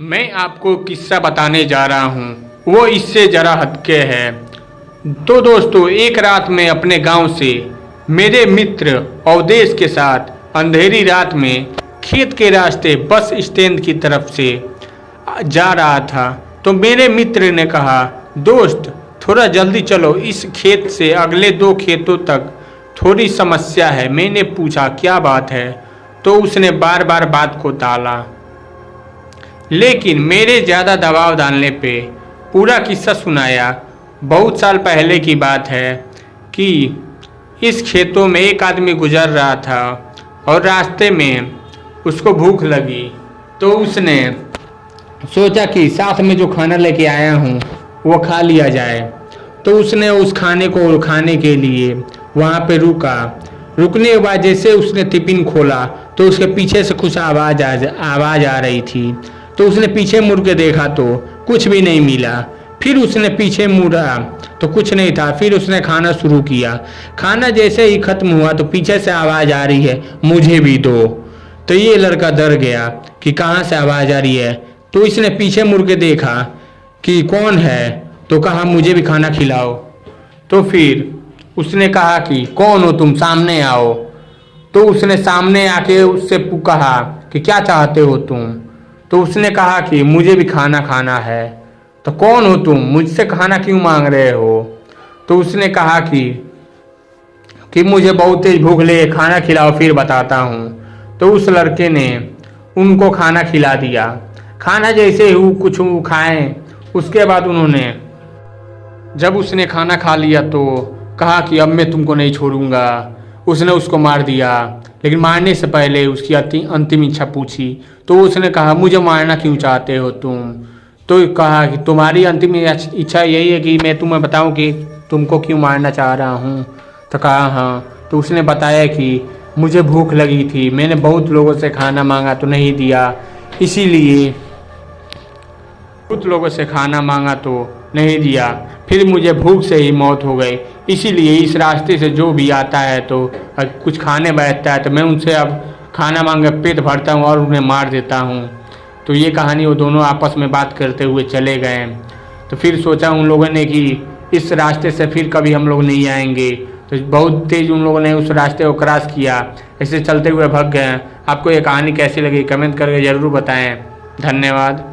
मैं आपको किस्सा बताने जा रहा हूँ, वो इससे ज़रा हटके है। तो दोस्तों, एक रात में अपने गांव से मेरे मित्र अवधेश के साथ अंधेरी रात में खेत के रास्ते बस स्टैंड की तरफ से जा रहा था। तो मेरे मित्र ने कहा, दोस्त थोड़ा जल्दी चलो, इस खेत से अगले 2 खेतों तक थोड़ी समस्या है। मैंने पूछा क्या बात है, तो उसने बार बार बात को टाला, लेकिन मेरे ज़्यादा दबाव डालने पे पूरा किस्सा सुनाया। बहुत साल पहले की बात है कि इस खेतों में एक आदमी गुजर रहा था और रास्ते में उसको भूख लगी। तो उसने सोचा कि साथ में जो खाना लेके आया हूँ वो खा लिया जाए। तो उसने उस खाने को खाने के लिए वहाँ पे रुका। रुकने के बाद जैसे उसने टिफिन खोला तो उसके पीछे से कुछ आवाज़ आ रही थी। तो उसने पीछे मुड़ के देखा तो कुछ भी नहीं मिला। फिर उसने पीछे मुड़ा तो कुछ नहीं था। फिर उसने खाना शुरू किया। खाना जैसे ही खत्म हुआ तो पीछे से आवाज़ आ रही है, मुझे भी दो। तो ये लड़का डर गया कि कहाँ से आवाज़ आ रही है। तो इसने पीछे मुड़ के देखा कि कौन है, तो कहा मुझे भी खाना खिलाओ। तो फिर उसने कहा कि कौन हो तुम, सामने आओ। तो उसने सामने आके उससे कहा कि क्या चाहते हो तुम। तो उसने कहा कि मुझे भी खाना खाना है। तो कौन हो तुम, मुझसे खाना क्यों मांग रहे हो। तो उसने कहा कि मुझे बहुत तेज भूख लगी, खाना खिलाओ फिर बताता हूँ। तो उस लड़के ने उनको खाना खिला दिया। खाना जैसे ही कुछ खाएं, उसके बाद जब उसने खाना खा लिया तो कहा कि अब मैं तुमको नहीं छोड़ूंगा। उसने उसको मार दिया, लेकिन मारने से पहले उसकी अंतिम इच्छा पूछी। तो उसने कहा, मुझे मारना क्यों चाहते हो तुम। तो कहा कि तुम्हारी अंतिम इच्छा यही है कि मैं तुम्हें बताऊं कि तुमको क्यों मारना चाह रहा हूं। तो कहा हाँ। तो उसने बताया कि मुझे भूख लगी थी, मैंने बहुत लोगों से खाना मांगा तो नहीं दिया, इसीलिए बहुत लोगों से खाना मांगा तो नहीं दिया, फिर मुझे भूख से ही मौत हो गई। इसीलिए इस रास्ते से जो भी आता है तो कुछ खाने बैठता है तो मैं उनसे अब खाना मांग कर पेट भरता हूँ और उन्हें मार देता हूँ। तो ये कहानी वो दोनों आपस में बात करते हुए चले गए। तो फिर सोचा उन लोगों ने कि इस रास्ते से फिर कभी हम लोग नहीं आएंगे। तो बहुत तेज़ उन लोगों ने उस रास्ते को क्रॉस किया, ऐसे चलते हुए भाग गए। आपको ये कहानी कैसी लगी कमेंट करके ज़रूर बताएँ। धन्यवाद।